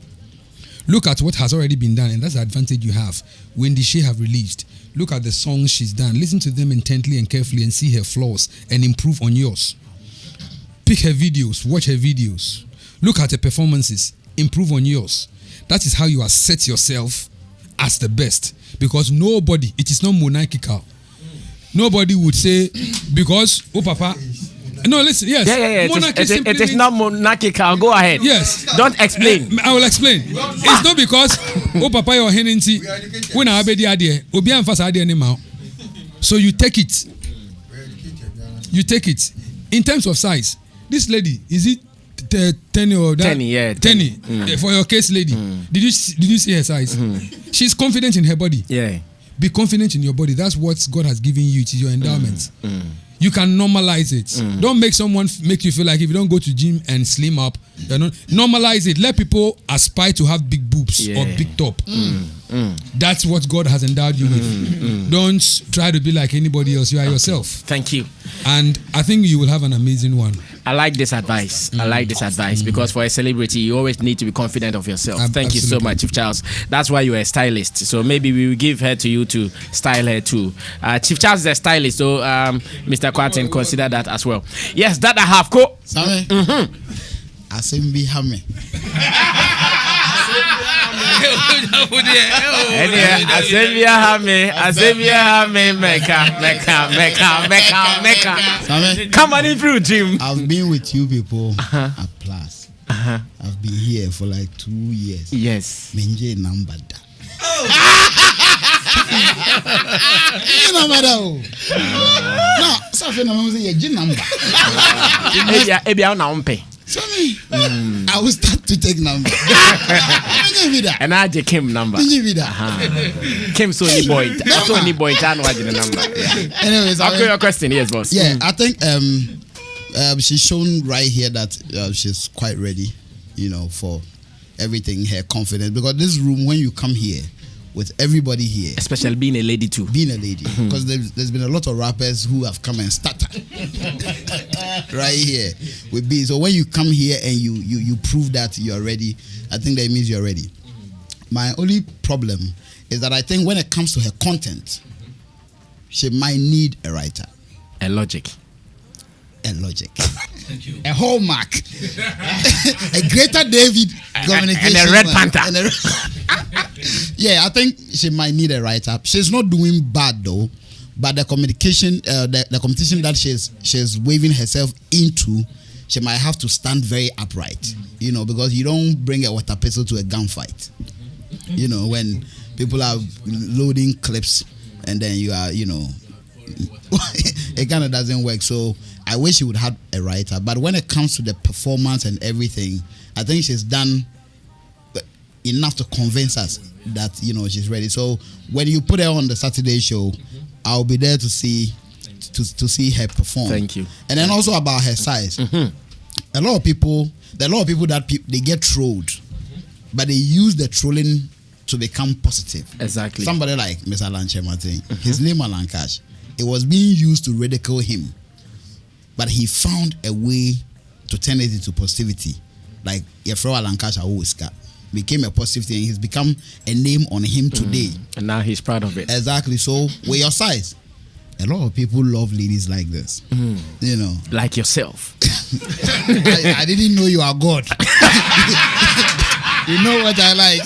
E: Look at what has already been done, and that's the advantage you have. When did she have released? Look at the songs she's done. Listen to them intently and carefully and see her flaws and improve on yours. Pick her videos, watch her videos. Look at her performances, improve on yours. That is how you assert yourself as the best. Because nobody, it is not monarchical. Nobody would say, because, Papa, no, listen, yes.
B: It is not monarchical. Go ahead.
E: Yes.
B: Don't explain.
E: I will explain. It's not because, Papa, you're henenty, when I have the idea, Obi and Fasa idea anymore. So you take it. You take it. In terms of size, this lady, is it 10 or that?
B: 10, yeah.
E: 10. For your case, lady, did you see her size? She's confident in her body.
B: Yeah.
E: Be confident in your body. That's what God has given you. It is your endowment. You can normalize it. Don't make someone make you feel like if you don't go to gym and slim up, you're not. Normalize it. Let people aspire to have big boobs or big top. That's what God has endowed you with. Don't try to be like anybody else. You are yourself.
B: Thank you.
E: And I think you will have an amazing one.
B: I like this advice. Because for a celebrity, you always need to be confident of yourself. Thank you so much, Chief Charles. That's why you're a stylist. So maybe we will give her to you to style her too. Chief Charles is a stylist, so Mr. Kwatin, consider that as well. Yes, that I have. Go.
F: Asembi Hame.
B: Meka. Come on in through, Jim.
F: I've been with you people at Plus. I've been here for like 2 years.
B: Yes.
F: Menje number da. No, something I'm saying your number. I will start to take number.
B: And I just Kim number. Kim Sony boy. Sony boy. Number.
F: Anyways,
B: after your question, yes, boss.
F: Yeah, I think she's shown right here that she's quite ready, for everything. Her confidence, because this room, when you come here with everybody here,
B: especially being a lady too,
F: because there's been a lot of rappers who have come and started right here with B. So when you come here and you prove that you are ready, I think that means you're ready. My only problem is that I think when it comes to her content, she might need a writer,
B: a logic.
F: Thank you. A hallmark, a greater David communication,
B: and a red panther.
F: Yeah, I think she might need a writer. She's not doing bad though, but the communication, the competition that she's waving herself into, she might have to stand very upright. Because you don't bring a water pistol to a gunfight. When people are loading clips and then you are, it kind of doesn't work. So I wish she would have a writer. But when it comes to the performance and everything, I think she's done enough to convince us that she's ready. So when you put her on the Saturday show, I'll be there to see her perform.
B: Thank you.
F: And then also about her size. A lot of people that they get trolled, but they use the trolling to become positive.
B: Exactly.
F: Somebody like Mr. Lanche Martin, his name was Lancash. It was being used to ridicule him, but he found a way to turn it into positivity. Like Yefro Lancash Awoska became a positive thing. He's become a name on him today,
B: and now he's proud of it.
F: Exactly. So with your size, a lot of people love ladies like this.
B: Like yourself.
F: I didn't know you are God. You know what I like.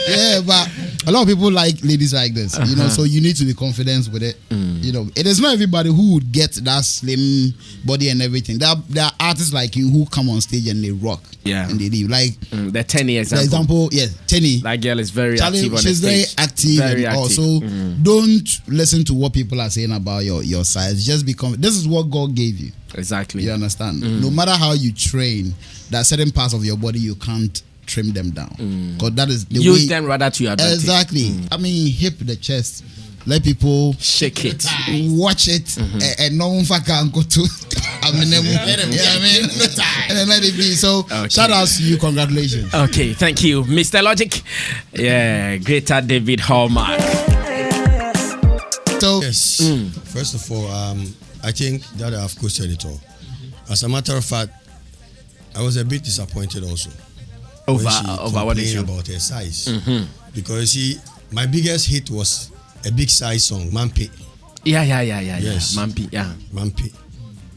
F: Yeah, but a lot of people like ladies like this, you know, so you need to be confident with it. You know, it is not everybody who would get that slim body and everything. There are artists like you who come on stage and they rock.
B: Yeah.
F: And they leave. Like
B: the Tenny
F: for example, yeah, Tenny.
B: That girl is very active on the
F: she's
B: stage.
F: very active.
B: Very
F: and
B: active.
F: Also, don't listen to what people are saying about your size. Just be confident. This is what God gave you.
B: Exactly.
F: You understand? No matter how you train, there are certain parts of your body you can't trim them down. Because that is the
B: Use
F: way,
B: them rather to your advantage.
F: Exactly. I mean, hip the chest. Let people
B: shake it,
F: watch it, and no one can go to. I mean, and then let it be. So, shout out to you, congratulations.
B: Okay, thank you, Mr. Logic. Yeah, Greater David Hallmark.
F: So,
G: yes, first of all, I think that I've questioned it all. As a matter of fact, I was a bit disappointed also
B: over what
G: issue about her size, because you see, my biggest hit was a big size song, Mampi.
B: Yeah.
G: Yes.
B: Mampi, yeah.
G: Mampi.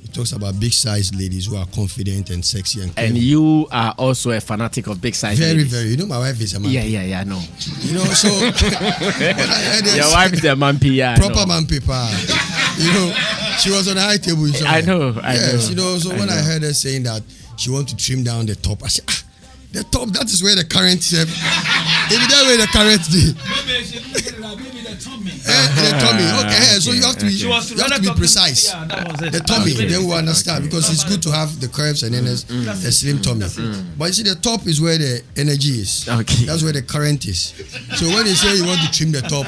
G: It talks about big size ladies who are confident and sexy and clever.
B: And you are also a fanatic of big size ladies.
G: Very. You know, my wife is a Mampi.
B: Yeah, I know.
G: You know, so when I heard this,
B: your wife is a Mampi, yeah.
G: Proper Mampi, pa. You know, she was on a high table.
B: I know.
G: You know, so when I heard her saying that she wants to trim down the top, I said, the top, that is where the current if that way the current the tummy. Okay, so you have to be precise.
A: Yeah, that was it.
G: The tummy, then we understand, because it's good to have the curves and then there's the slim tummy. But you see, the top is where the energy is.
B: Okay.
G: That's where the current is. So when you say you want to trim the top,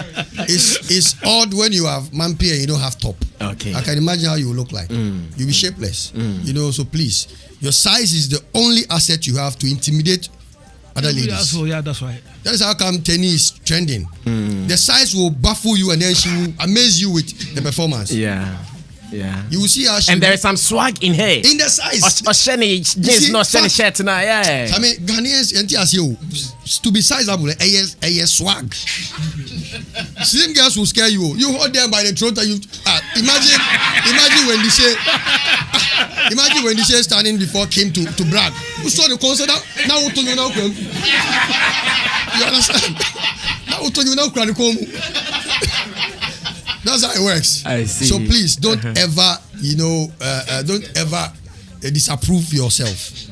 G: it's odd when you have Mampi and you don't have top.
B: Okay.
G: I can imagine how you will look like. You'll be shapeless. You know, so please, your size is the only asset you have to intimidate other ladies.
A: Yeah, that's right.
G: That is how come Tenny is trending. The size will baffle you and then she will amaze you with the performance.
B: Yeah.
G: You will see how she.
B: And there is some swag in her.
G: In the size.
B: Osheni jeans, no Osheni shirt now. Yeah.
G: I mean, Ghanaians, to be sizable, a swag. Slim girls will scare you. You hold them by the throat and you imagine when they say. Imagine when they say standing before Kim to brag. Who saw the concert now? You understand? That's how it works.
B: I see.
G: So please don't ever, disapprove yourself.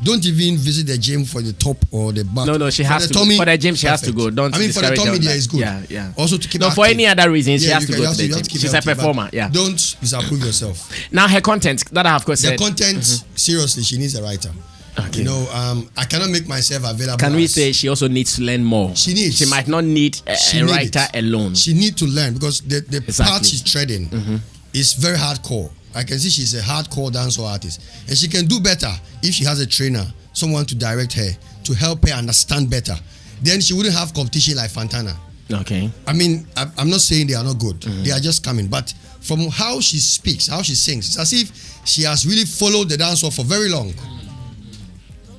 G: Don't even visit the gym for the top or the back.
B: No, she has to. For the gym, she has to go. Don't.
G: I mean, for the tummy, there is good.
B: Yeah.
G: Also to keep.
B: No, for any other reason, she has to go to the
G: you
B: gym. She's a performer. Yeah.
G: Don't disapprove yourself.
B: Now her content that I have said.
G: The content, seriously, she needs a writer.
B: Okay.
G: You know, I cannot make myself available.
B: Can we say she also needs to learn more?
G: She needs.
B: She might not need a writer alone.
G: She needs to learn, because the part she's treading is very hardcore. I can see she's a hardcore dancehall artist, and she can do better if she has a trainer, someone to direct her, to help her understand better. Then she wouldn't have competition like Fantana.
B: Okay.
G: I mean, I'm not saying they are not good. They are just coming. But from how she speaks, how she sings, it's as if she has really followed the dancehall for very long.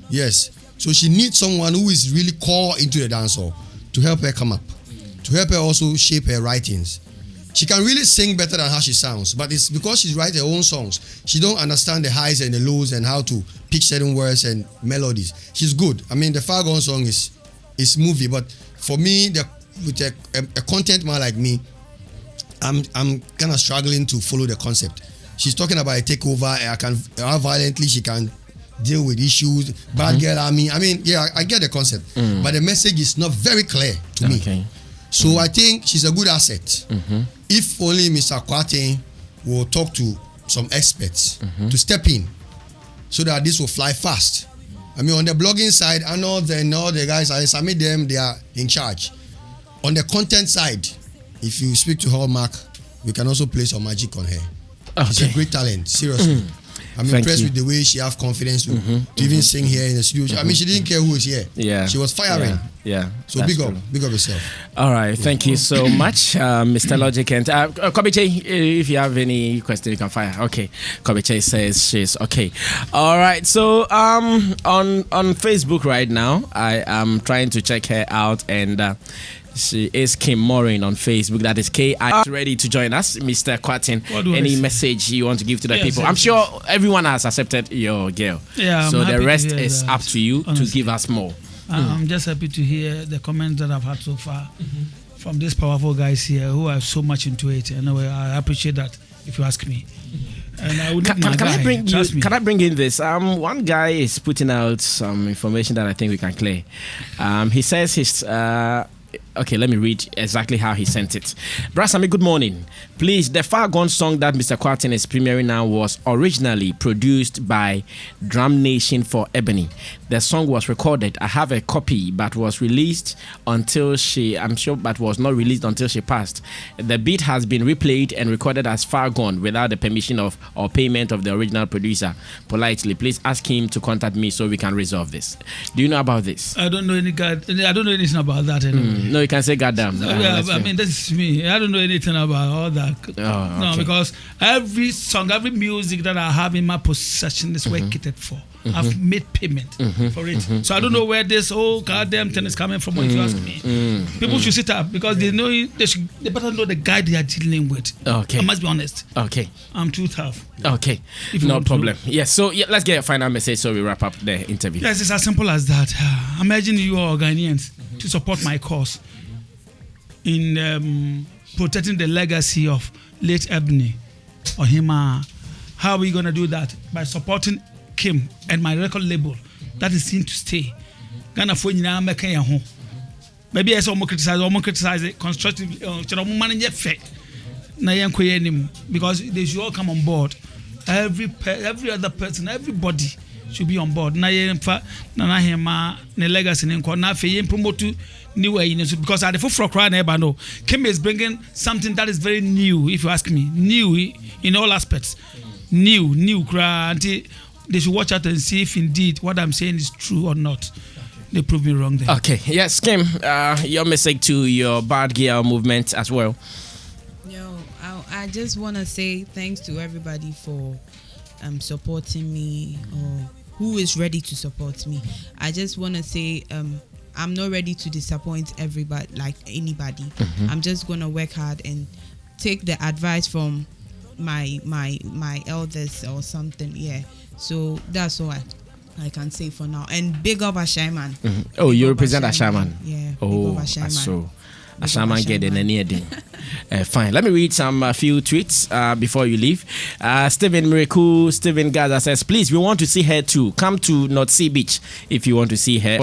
G: Yes. So she needs someone who is really core into the dancehall to help her come up, to help her also shape her writings. She can really sing better than how she sounds, but it's because she's writing her own songs. She don't understand the highs and the lows and how to pick certain words and melodies. She's good. I mean, the Far Gone song is movie, but for me, with a content man like me, I'm kind of struggling to follow the concept. She's talking about a takeover, how violently she can deal with issues, bad girl army. I mean, yeah, I get the concept, but the message is not very clear to me. So I think she's a good asset. If only Mr. Kwate will talk to some experts to step in, so that this will fly fast. I mean, on the blogging side, I know all the guys, I submit them, they are in charge. On the content side, if you speak to Hallmark, we can also play some magic on her. She's a great talent, seriously. I'm impressed with the way she have confidence to even sing here in the studio. I mean, she didn't care who is here.
B: Yeah.
G: She was firing.
B: Yeah.
G: So big up yourself.
B: All right. Thank you so much, Mr. Logic. And Kobiche, if you have any question, you can fire. Okay. Kobiche says she's okay. All right. So on Facebook right now, I am trying to check her out, and she is Kim Maureen on Facebook. That is K.I. Ready to join us, Mr. Kwatin. Any message you want to give to the people? I'm sure everyone has accepted your girl.
A: Yeah.
B: So the rest is up to you to give us more.
A: I'm just happy to hear the comments that I've had so far from these powerful guys here who are so much into it. And I appreciate that, if you ask me. And I would
B: can I bring in this? One guy is putting out some information that I think we can clear. He says his. Okay, let me read exactly how he sent it. Brasami, good morning. Please, the Far Gone song that Mr. Kwarteng is premiering now was originally produced by Drum Nation for Ebony. The song was recorded. I have a copy, but was released until but was not released until she passed. The beat has been replayed and recorded as Far Gone without the permission of or payment of the original producer. Politely, please ask him to contact me so we can resolve this. Do you know about this?
A: I don't know anything about that anyway.
B: No, you can say goddamn.
A: I mean, this is me. I don't know anything about all that.
B: Oh,
A: no,
B: okay.
A: because every song, every music that I have in my possession is well catered for. I've made payment for it. So I don't know where this whole goddamn thing is coming from, if you ask me. People should sit up because they know they better know the guy they are dealing with.
B: Okay.
A: I must be honest.
B: Okay.
A: I'm too tough.
B: Okay. No problem. Yes. So let's get a final message so we wrap up the interview.
A: Yes, it's as simple as that. Imagine you are Ghanaians to support my cause in protecting the legacy of late Ebony or Hima. How are we going to do that? By supporting Kim and my record label that is seen to stay. Ghana for nyina meka ya ho. Maybe I saw criticize it constructively. Because they should all come on board. Every other person, everybody should be on board. Na hema ne legacy ne na fe promote new way because at the for cry neighbor no. Kim is bringing something that is very new, if you ask me. New in all aspects. New cry. They should watch out and see if indeed what I'm saying is true or not. They prove me wrong there.
B: Okay. Yes, Kim, your message to your bad girl movement as well.
H: I just want to say thanks to everybody for supporting me or who is ready to support me. I just want to say I'm not ready to disappoint everybody, like anybody. I'm just going to work hard and take the advice from my elders or something. Yeah. So that's all I can say for now. And big up Ashaiman.
B: Oh, you represent Ashaiman?
H: Yeah.
B: Oh, so Ashaiman get in any day. Fine. Let me read some few tweets before you leave. Stephen Miracle, Stephen Gaza says, please, we want to see her too. Come to North Sea Beach if you want to see her.